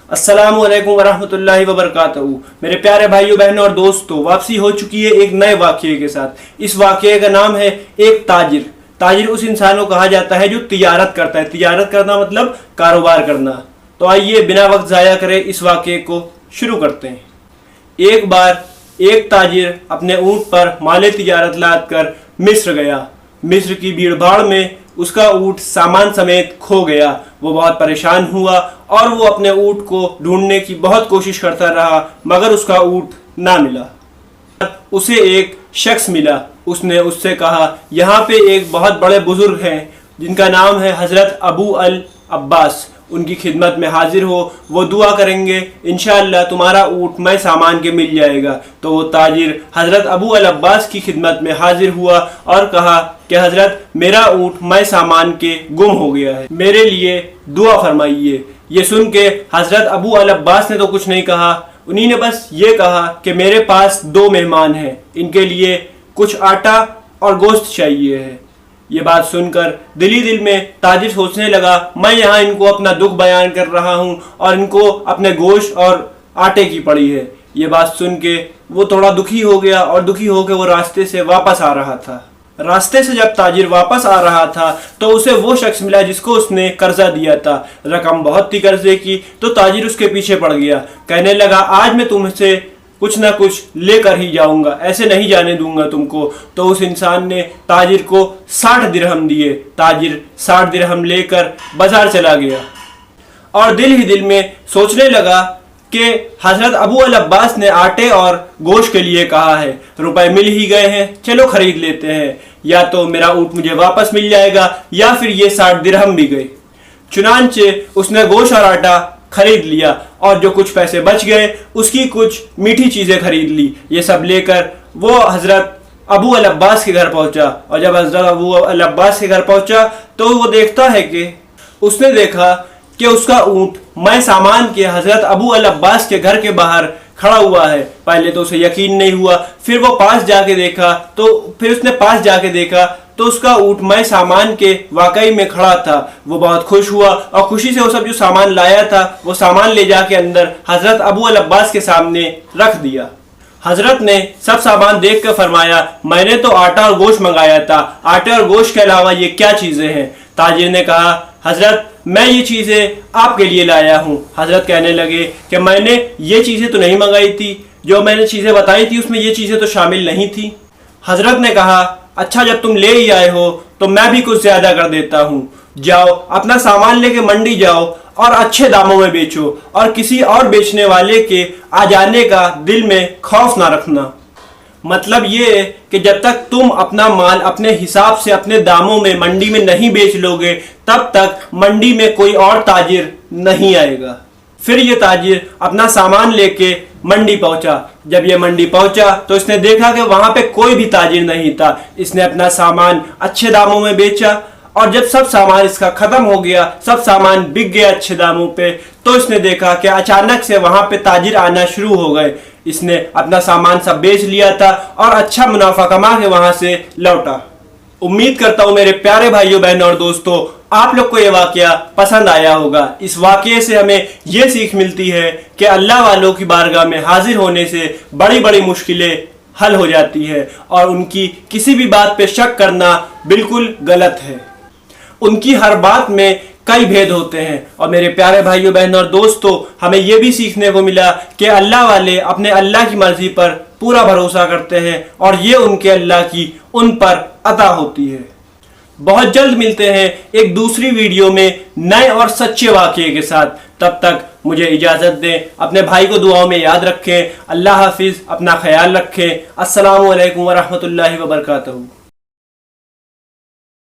अस्सलाम वालेकुम वरहमतुल्लाहि वबरकातुहू। मेरे प्यारे भाइयों बहनों और दोस्तों, वापसी हो चुकी है एक नए वाक़ये के साथ। इस वाक़ये का नाम है एक ताजिर। ताजिर उस इंसान को कहा जाता है जो तिजारत करता है। तिजारत करना मतलब कारोबार करना। तो आइए बिना वक्त ज़ाया करे इस वाक़ये को शुरू करते हैं। एक बार एक ताजिर अपने ऊँट पर माले तिजारत लाद कर मिस्र गया। मिस्र की भीड़ भाड़ में उसका ऊँट सामान समेत खो गया। वो बहुत परेशान हुआ और वो अपने ऊँट को ढूंढने की बहुत कोशिश करता रहा, मगर उसका ऊँट ना मिला। उसे एक शख्स मिला। उसने उससे कहा, यहाँ पे एक बहुत बड़े बुजुर्ग हैं जिनका नाम है हज़रत अबू अल अब्बास, उनकी खिदमत में हाजिर हो, वो दुआ करेंगे, इंशाअल्लाह तुम्हारा ऊँट मैं सामान के मिल जाएगा। तो वो ताजिर हज़रत अबू अल अब्बास की खिदमत में हाजिर हुआ और कहा कि हज़रत मेरा ऊँट मैं सामान के गुम हो गया है, मेरे लिए दुआ फरमाइए। ये सुन के हज़रत अबू अल अब्बास ने तो कुछ नहीं कहा, उन्हीं ने बस ये कहा कि मेरे पास 2 मेहमान हैं, इनके लिए कुछ आटा और गोश्त चाहिए है। ये बात सुनकर दिल ही दिल में ताजिर सोचने लगा, मैं यहाँ इनको अपना दुख बयान कर रहा हूँ और इनको अपने गोश्त और आटे की पड़ी है। ये बात सुन के वो थोड़ा दुखी हो गया और दुखी होकर वो रास्ते से वापस आ रहा था। रास्ते से जब ताजिर वापस आ रहा था तो उसे वो शख्स मिला जिसको उसने कर्जा दिया था। रकम बहुत थी कर्जे की, तो ताजिर उसके पीछे पड़ गया। कहने लगा, आज मैं तुमसे कुछ ना कुछ लेकर ही जाऊंगा, ऐसे नहीं जाने दूंगा तुमको। तो उस इंसान ने ताजिर को 60 दिरहम दिए। ताजिर 60 दिरहम लेकर बाजार चला गया और दिल ही दिल में सोचने लगा कि हज़रत अबू अल अब्बास ने आटे और गोश्त के लिए कहा है, रुपए मिल ही गए हैं, चलो खरीद लेते हैं, या तो मेरा ऊँट मुझे वापस मिल जाएगा या फिर ये 60 दिरहम भी गए। चुनांचे उसने गोश्त और आटा खरीद लिया और जो कुछ पैसे बच गए उसकी कुछ मीठी चीज़ें खरीद ली। ये सब लेकर वो हज़रत अबू अल अब्बास के घर पहुंचा। और जब हज़रत अबू अल अब्बास के घर पहुंचा तो वो देखता है कि उसने देखा कि उसका ऊँट मैं सामान के हज़रत अबू अल अब्बास के घर के बाहर खड़ा हुआ है। पहले तो उसे यकीन नहीं हुआ, फिर वो पास जाके देखा तो उसका ऊँट मैं सामान के वाकई में खड़ा था। वो बहुत खुश हुआ और खुशी से वो सब जो सामान लाया था वो सामान ले जाके अंदर हज़रत अबू अल अब्बास के सामने रख दिया। हज़रत ने सब सामान देख कर फरमाया, मैंने तो आटा और गोश्त मंगाया था, आटे और गोश्त के अलावा ये क्या चीज़ें हैं? ताजिर ने कहा, हज़रत मैं ये चीज़ें आपके लिए लाया हूँ। हज़रत कहने लगे कि मैंने ये चीज़ें तो नहीं मंगाई थी, जो मैंने चीज़ें बताई थी उसमें ये चीज़ें तो शामिल नहीं थी। हज़रत ने कहा, अच्छा जब तुम ले ही आए हो तो मैं भी कुछ ज़्यादा कर देता हूँ, जाओ अपना सामान लेके मंडी जाओ और अच्छे दामों में बेचो और किसी और बेचने वाले के आ जाने का दिल में खौफ ना रखना। मतलब ये है कि जब तक तुम अपना माल अपने हिसाब से अपने दामों में मंडी में नहीं बेच लोगे तब तक मंडी में कोई और ताजिर नहीं आएगा। फिर ये ताजिर अपना सामान लेके मंडी पहुंचा। जब ये मंडी पहुंचा तो इसने देखा कि वहां पे कोई भी ताजिर नहीं था। इसने अपना सामान अच्छे दामों में बेचा और जब सब सामान इसका खत्म हो गया, सब सामान बिक गया अच्छे दामों पे, तो इसने देखा कि अचानक से वहां पे ताजिर आना शुरू हो गए। इसने अपना सामान सब बेच लिया था और अच्छा मुनाफा कमा के वहां से लौटा। उम्मीद करता हूं मेरे प्यारे भाइयों बहनों और दोस्तों, आप लोग को ये वाकया पसंद आया होगा। इस वाकये से हमें ये सीख मिलती है कि अल्लाह वालों की बारगाह में हाजिर होने से बड़ी बड़ी मुश्किलें हल हो जाती है और उनकी किसी भी बात पे शक करना बिल्कुल गलत है। उनकी हर बात में कई भेद होते हैं। और मेरे प्यारे भाइयों बहनों और दोस्तों, हमें यह भी सीखने को मिला कि अल्लाह वाले अपने अल्लाह की मर्जी पर पूरा भरोसा करते हैं और ये उनके अल्लाह की उन पर अता होती है। बहुत जल्द मिलते हैं एक दूसरी वीडियो में नए और सच्चे वाकये के साथ। तब तक मुझे इजाज़त दें, अपने भाई को दुआओं में याद रखें। अल्लाह हाफिज़, अपना ख्याल रखें। अस्सलामु अलैकुम वरहमतुल्लाहि वबरकातुहू।